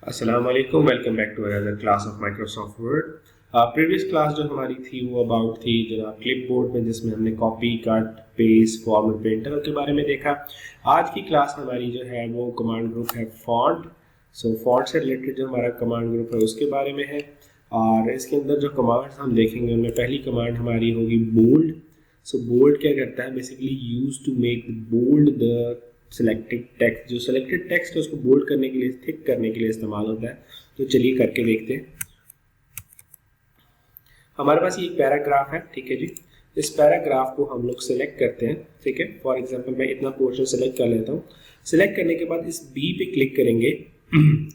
अस्सलाम वालेकुम, welcome back to another class of Microsoft Word. Previous class जो हमारी थी वो अबाउट थी जनाब क्लिपबोर्ड में, जिसमें हमने कॉपी कट पेस्ट फॉर्म और प्रिंटर के बारे में देखा। आज की क्लास हमारी जो है वो कमांड ग्रुप है फॉन्ट। सो फॉन्ट से रिलेटेड जो हमारा कमांड ग्रुप है उसके बारे में है, और इसके अंदर जो कमांड्स हम देखेंगे उनमें पहली कमांड हमारी होगी बोल्ड। सो बोल्ड क्या करता है, basically use to make bold the selected text. जो सिलेक्टेड टेक्स्ट है उसको बोल्ड करने के लिए, थिक करने के लिए इस्तेमाल होता है। तो चलिए करके देखते हैं। हमारे पास ये एक पैराग्राफ है, ठीक है जी। इस पैराग्राफ को हम लोग सिलेक्ट करते हैं, ठीक है। फॉर एग्जांपल मैं इतना पोर्शन सिलेक्ट कर लेता हूँ। सिलेक्ट करने के बाद इस बी पे क्लिक करेंगे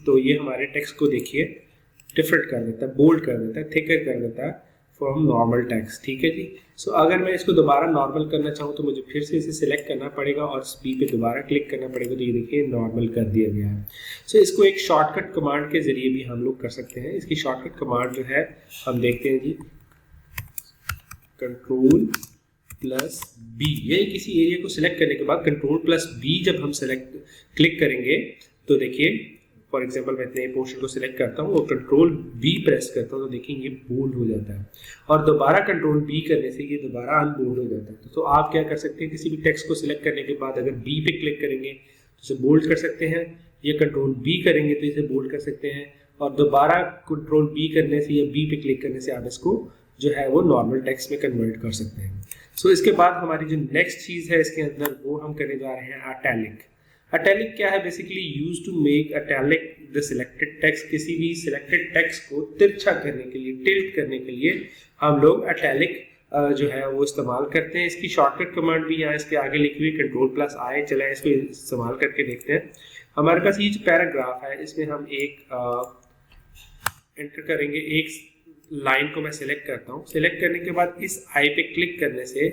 तो ये हमारे टेक्स्ट को देखिए डिफरेंट कर देता है, बोल्ड कर देता है, थिकर कर देता है फ्रॉम नॉर्मल टेक्स्ट, ठीक है जी। सो अगर मैं इसको दोबारा नॉर्मल करना चाहूँ तो मुझे फिर से इसे सिलेक्ट करना पड़ेगा और इस बी पे दोबारा क्लिक करना पड़ेगा। तो ये देखिए नॉर्मल कर दिया गया है। सो इसको एक शॉर्टकट कमांड के जरिए भी हम लोग कर सकते हैं। इसकी शॉर्टकट कमांड जो है हम देखते हैं जी, कंट्रोल प्लस बी। यही किसी एरिया को सिलेक्ट करने के बाद कंट्रोल प्लस बी जब हम सिलेक्ट क्लिक करेंगे तो देखिए, फॉर एग्जांपल मैं इतने पोर्शन को सिलेक्ट करता हूँ और कंट्रोल बी प्रेस करता हूँ तो देखिए ये बोल्ड हो जाता है, और दोबारा कंट्रोल बी करने से ये दोबारा अनबोल्ड हो जाता है। तो आप क्या कर सकते हैं, किसी भी टेक्स्ट को सिलेक्ट करने के बाद अगर बी पे क्लिक करेंगे तो इसे बोल्ड कर सकते हैं, या कंट्रोल बी करेंगे तो इसे बोल्ड कर सकते हैं, और दोबारा कंट्रोल बी करने से या बी पे क्लिक करने से आप इसको जो है वो नॉर्मल टेक्स्ट में कन्वर्ट कर सकते हैं। सो इसके बाद हमारी जो नेक्स्ट चीज़ है इसके अंदर वो हम करने जा रहे हैं इटैलिक। इटैलिक क्या है, basically use to make italic the selected text. किसी भी सिलेक्टेड टेक्स्ट को तिरछा करने के लिए, टिल्ट करने के लिए हम लोग इटैलिक जो है वो इस्तेमाल करते हैं। इसकी शॉर्टकट कमांड भी यहाँ इसके आगे लिखी हुई कंट्रोल प्लस आई। चले इसको इस्तेमाल करके देखते हैं। हमारे पास ये जो पैराग्राफ है इसमें हम एक एंटर करेंगे, एक लाइन को मैं सिलेक्ट करता हूँ। सिलेक्ट करने के बाद इस आई पे क्लिक करने से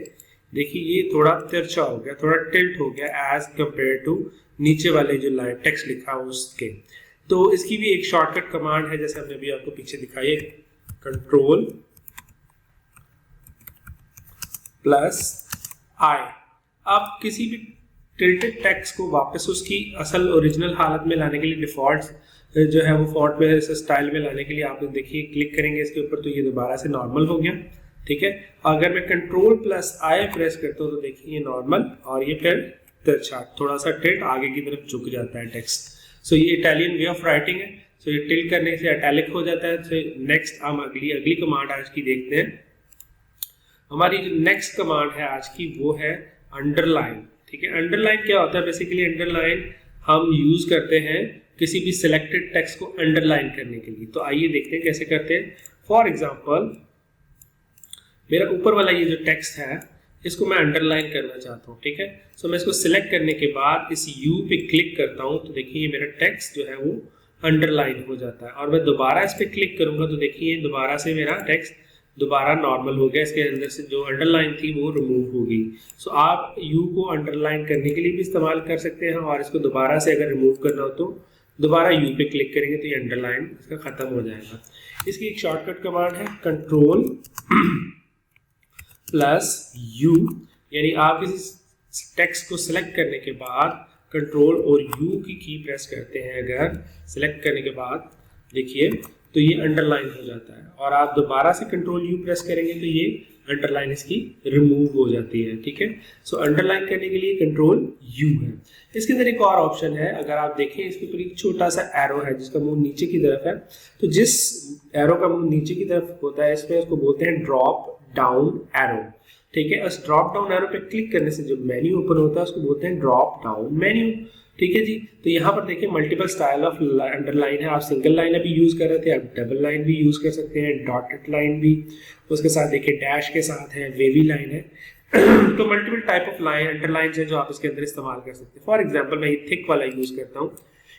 देखिए ये थोड़ा तिरछा हो गया, थोड़ा टिल्ट हो गया एज कंपेयर टू नीचे वाले जो लाइन टेक्स्ट लिखा हो उसके। तो इसकी भी एक शॉर्टकट कमांड है, जैसे हमने अभी आपको पीछे दिखाई, कंट्रोल प्लस आई। आप किसी भी टिल्टेड टेक्स्ट को वापस उसकी असल ओरिजिनल हालत में लाने के लिए, डिफॉल्ट जो है वो फॉन्ट में स्टाइल में लाने के लिए आप देखिए क्लिक करेंगे इसके ऊपर तो ये दोबारा से नॉर्मल हो गया, ठीक है। अगर मैं कंट्रोल प्लस आई प्रेस करता हूँ तो देखिए ये नॉर्मल, और ये फिर तिरछा थोड़ा सा टिल्ट आगे की तरफ झुक जाता है टेक्स्ट। सो ये इटालियन वे ऑफ राइटिंग है। सो ये टिल्ट करने से इटैलिक हो जाता है। सो नेक्स्ट हम अगली कमांड आज की देखते हैं। हमारी जो नेक्स्ट कमांड है आज की वो है अंडरलाइन, ठीक है। अंडरलाइन क्या होता है, बेसिकली अंडरलाइन हम यूज करते हैं किसी भी सिलेक्टेड टेक्स्ट को अंडरलाइन करने के लिए। तो आइए देखते हैं कैसे करते हैं। फॉर एग्जांपल मेरा ऊपर वाला ये जो टेक्स्ट है इसको मैं अंडरलाइन करना चाहता हूँ, ठीक है। सो मैं इसको सिलेक्ट करने के बाद इस यू पे क्लिक करता हूँ तो देखिए ये मेरा टेक्स्ट जो है वो अंडरलाइन हो जाता है, और मैं दोबारा इस पे क्लिक करूंगा तो देखिए दोबारा से मेरा टेक्स्ट दोबारा नॉर्मल हो गया। इसके अंदर से जो अंडरलाइन थी वो रिमूव हो गई। सो आप यू को अंडरलाइन करने के लिए भी इस्तेमाल कर सकते हैं, और इसको दोबारा से अगर रिमूव करना हो तो दोबारा यू पे क्लिक करेंगे तो ये अंडरलाइन इसका खत्म हो जाएगा। इसकी एक शॉर्टकट कमांड है कंट्रोल प्लस यू, यानी आप किसी टेक्स्ट को सिलेक्ट करने के बाद कंट्रोल और यू की प्रेस करते हैं अगर सिलेक्ट करने के बाद, देखिए तो ये अंडरलाइन हो जाता है, और आप दोबारा से कंट्रोल यू प्रेस करेंगे तो ये अंडरलाइन इसकी रिमूव हो जाती है, ठीक है। सो अंडरलाइन करने के लिए कंट्रोल यू है। इसके अंदर एक और ऑप्शन है, अगर आप देखें इसके ऊपर एक छोटा सा एरो है जिसका मुंह नीचे की तरफ है। तो जिस एरो का मुंह नीचे की तरफ होता है इसमें उसको बोलते हैं ड्रॉप डाउन एरो, ठीक है। उस ड्रॉप डाउन एरो पे क्लिक करने से जो मेन्यू ओपन होता है उसको बोलते हैं ड्रॉप डाउन मेन्यू, ठीक है जी। तो यहाँ पर देखिए मल्टीपल स्टाइल ऑफ अंडरलाइन है। आप सिंगल लाइन अभी यूज कर रहे थे, आप डबल लाइन भी यूज कर सकते हैं, डॉटेड लाइन भी, उसके साथ देखिए डैश के साथ है, वेवी लाइन है। तो multiple type of line underline है जो आप इसके अंदर इस्तेमाल कर सकते हैं। फॉर एग्जाम्पल मैं ये थिक वाला यूज करता हूँ।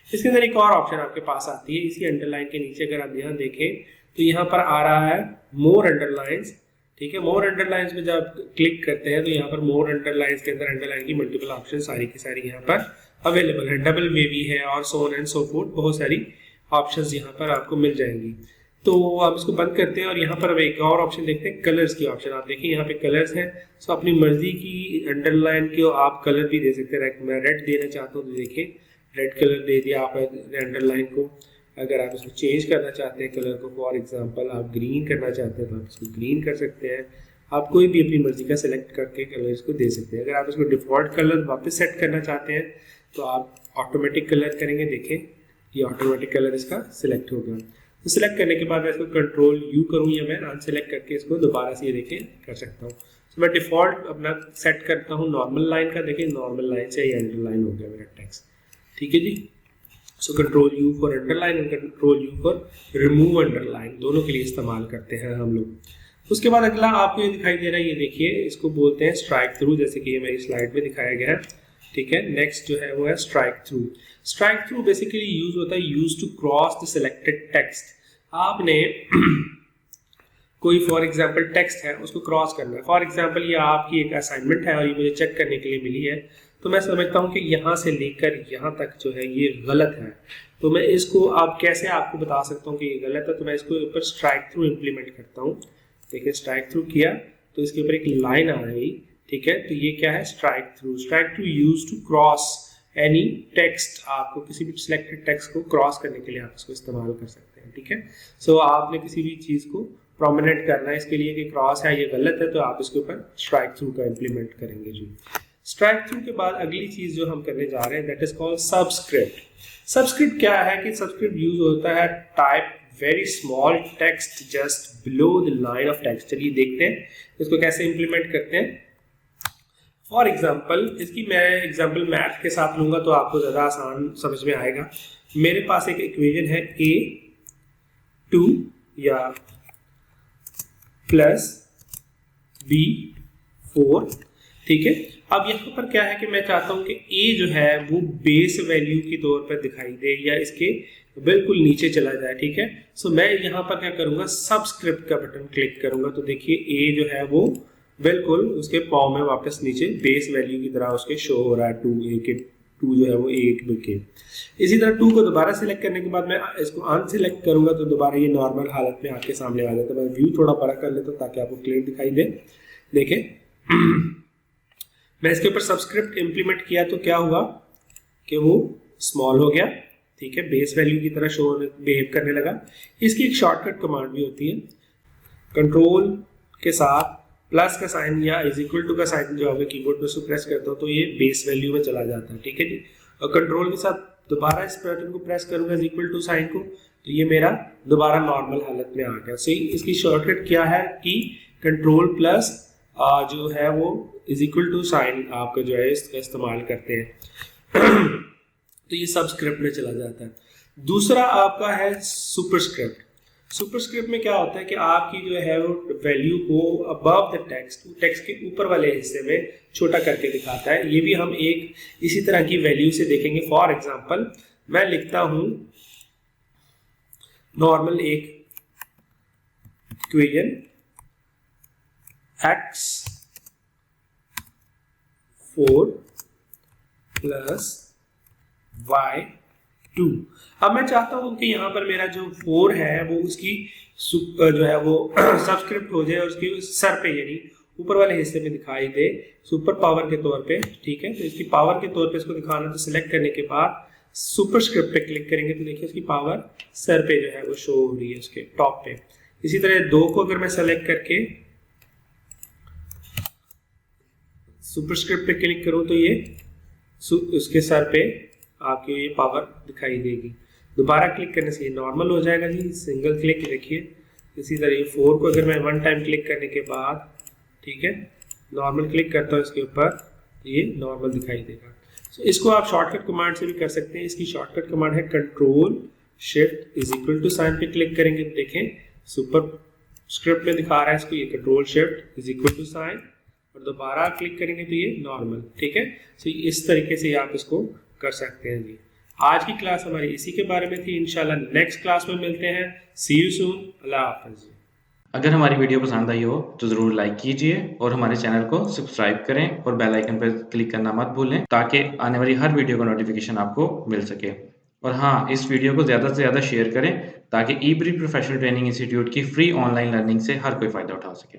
इसके अंदर एक और ऑप्शन आपके पास आती है, इसी अंडरलाइन के नीचे अगर आप यहाँ देखें तो यहाँ पर आ रहा है मोर अंडरलाइंस, ठीक है। मोर अंडरलाइंस में जब क्लिक करते हैं तो यहाँ पर मोर अंडरलाइंस के अंदर अंडरलाइन की मल्टीपल ऑप्शन सारी की सारी यहाँ पर अवेलेबल है, डबल वेवी है और so on and so fourth, बहुत सारी ऑप्शंस यहाँ पर आपको मिल जाएंगी। तो आप इसको बंद करते हैं और यहाँ पर अब एक और ऑप्शन देखते हैं, कलर्स की ऑप्शन। आप देखिए यहाँ पे कलर्स हैं। सो अपनी मर्जी की अंडरलाइन को आप कलर भी दे सकते हैं। मैं रेड देना चाहता हूँ तो देखिए रेड कलर दे दिया आप अंडरलाइन को, अगर आप इसको चेंज करना चाहते हैं कलर को, फॉर एग्जांपल आप ग्रीन करना चाहते हैं तो आप इसको ग्रीन कर सकते हैं। आप कोई भी अपनी मर्जी का सेलेक्ट करके कलर इसको दे सकते हैं। अगर आप इसको डिफ़ॉल्ट कलर वापस सेट करना चाहते हैं तो आप ऑटोमेटिक कलर करेंगे। देखें ये ऑटोमेटिक कलर इसका सिलेक्ट हो गया। तो सिलेक्ट करने के बाद मैं इसको कंट्रोल यू करूँ या मैं अनसेलेक्ट करके इसको दोबारा से ये देखें कर सकता हूँ। तो मैं डिफ़ॉल्ट अपना सेट करता हूँ नॉर्मल लाइन का। देखिए नॉर्मल लाइन से ये अंडरलाइन हो गया मेरा टेक्स्ट, ठीक है जी। So control U for underline and control U for remove underline, दोनों के लिए इस्तेमाल करते हैं हम लोग। उसके बाद अगला आपको ये दिखाई दे रहा है, ये देखिए इसको बोलते हैं स्ट्राइक थ्रू, जैसे कि ये मेरी स्लाइड में दिखाया गया है, ठीक है। नेक्स्ट जो है वो है strike through. Strike through basically use होता है use to cross the selected text. आपने कोई फॉर एग्जांपल टेक्स्ट है उसको क्रॉस करना है। फॉर एग्जांपल ये आपकी एक असाइनमेंट है और ये मुझे चेक करने के लिए मिली है, तो मैं समझता हूँ कि यहाँ से लेकर यहाँ तक जो है ये गलत है। तो मैं इसको आप कैसे आपको बता सकता हूँ कि ये गलत है, तो मैं इसको ऊपर स्ट्राइक थ्रू इम्प्लीमेंट करता हूँ। देखिए स्ट्राइक थ्रू किया तो इसके ऊपर एक लाइन आ रही, ठीक है। तो ये क्या है strike through. Strike through use to cross any text, आपको किसी भी सिलेक्टेड टेक्स्ट को क्रॉस करने के लिए आप इसको इस्तेमाल कर सकते हैं, ठीक है। सो आपने किसी भी चीज़ को प्रोमिनेंट करना है इसके लिए कि क्रॉस है ये गलत है, तो आप इसके ऊपर स्ट्राइक थ्रू का इम्प्लीमेंट करेंगे जी। स्ट्राइक थ्रू के बाद अगली चीज जो हम करने जा रहे हैं that is called subscript. Subscript क्या है कि सबस्क्रिप्ट यूज होता है type very small text just below the line of text. चलिए देखते हैं इसको कैसे इंप्लीमेंट करते हैं। फॉर एग्जाम्पल इसकी मैं एग्जाम्पल मैथ के साथ लूंगा तो आपको ज़्यादा आसान समझ में आएगा। मेरे पास एक इक्वेशन है a2 या प्लस b4, ठीक है। अब यहाँ पर क्या है कि मैं चाहता हूँ कि a जो है वो बेस वैल्यू के तौर पर दिखाई दे या इसके बिल्कुल नीचे चला जाए, ठीक है। सो मैं यहाँ पर क्या करूँगा सबस्क्रिप्ट का बटन क्लिक करूँगा तो देखिए a जो है वो बिल्कुल उसके पाव में वापस नीचे बेस वैल्यू की तरह उसके शो हो रहा है। 2a के 2 जो है वो 8 के। इसी तरह 2 को दोबारा सिलेक्ट करने के बाद मैं इसको अनसिलेक्ट करूँगा तो दोबारा ये नॉर्मल हालत में आपके सामने आ जाता है। मैं व्यू थोड़ा बड़ा कर लेता हूँ ताकि आपको क्लियर दिखाई दे। देखें मैं इसके ऊपर सबस्क्रिप्ट इंप्लीमेंट किया तो क्या हुआ कि वो स्मॉल हो गया, ठीक है, बेस वैल्यू की तरह शो बिहेव करने लगा। इसकी एक शॉर्टकट कमांड भी होती है, कंट्रोल के साथ प्लस का साइन या इज इक्वल टू का साइन जो आपके कीबोर्ड पे उसको प्रेस करता हूँ तो ये बेस वैल्यू में चला जाता है, ठीक है जी। और कंट्रोल के साथ दोबारा इस बटन को प्रेस करूंगा इज इक्वल टू साइन को तो ये मेरा दोबारा नॉर्मल हालत में आ गया। सो इसकी शॉर्टकट क्या है कि कंट्रोल प्लस जो है वो इज इक्वल टू साइन आपका जो है इसका इस्तेमाल करते हैं तो ये सबस्क्रिप्ट में चला जाता है। दूसरा आपका है सुपरस्क्रिप्ट। सुपरस्क्रिप्ट में क्या होता है कि आपकी जो है वो वैल्यू को अबव द टेक्स्ट के ऊपर वाले हिस्से में छोटा करके दिखाता है। ये भी हम एक इसी तरह की वैल्यू से देखेंगे। फॉर एग्जांपल मैं लिखता हूं नॉर्मल एक इक्वेशन x4 प्लस y2। अब मैं चाहता हूं कि यहाँ पर मेरा जो 4 है वो उसकी जो है वो सबस्क्रिप्ट हो जाए और उसके सर पे यानी ऊपर वाले हिस्से में दिखाई दे सुपर पावर के तौर पे, ठीक है। तो इसकी पावर के तौर पे इसको दिखाना, तो सिलेक्ट करने के बाद सुपरस्क्रिप्ट पे क्लिक करेंगे तो देखिए उसकी पावर सर पे जो है वो शो हो रही है उसके टॉप पे। इसी तरह 2 को अगर मैं सेलेक्ट करके सुपरस्क्रिप्ट पे क्लिक करूं तो ये उसके सर पे आपकी ये पावर दिखाई देगी। दोबारा क्लिक करने से ये नॉर्मल हो जाएगा जी, सिंगल क्लिक देखिए। इसी तरह ये 4 को अगर मैं 1 टाइम क्लिक करने के बाद, ठीक है, नॉर्मल क्लिक करता हूँ इसके ऊपर तो ये नॉर्मल दिखाई देगा। तो इसको आप शॉर्टकट कमांड से भी कर सकते हैं। इसकी शॉर्टकट कमांड है control shift is equal to sign पे क्लिक करेंगे तो देखें सुपर स्क्रिप्ट में दिखा रहा है इसको, ये control shift is equal to sign और दोबारा क्लिक करेंगे तो ये नॉर्मल, ठीक है। तो इस तरीके से आप इसको कर सकते हैं जी। आज की क्लास हमारी इसी के बारे में थी। इंशाल्लाह नेक्स्ट क्लास में मिलते हैं। सी यू सून। अल्लाह हाफ़िज़। अगर हमारी वीडियो पसंद आई हो तो ज़रूर लाइक कीजिए और हमारे चैनल को सब्सक्राइब करें और बेल आइकन पर क्लिक करना मत भूलें ताकि आने वाली हर वीडियो का नोटिफिकेशन आपको मिल सके। और हाँ, इस वीडियो को ज़्यादा से ज़्यादा शेयर करें ताकि ई-ब्री प्रोफेशनल ट्रेनिंग इंस्टीट्यूट की फ्री ऑनलाइन लर्निंग से हर कोई फ़ायदा उठा सके।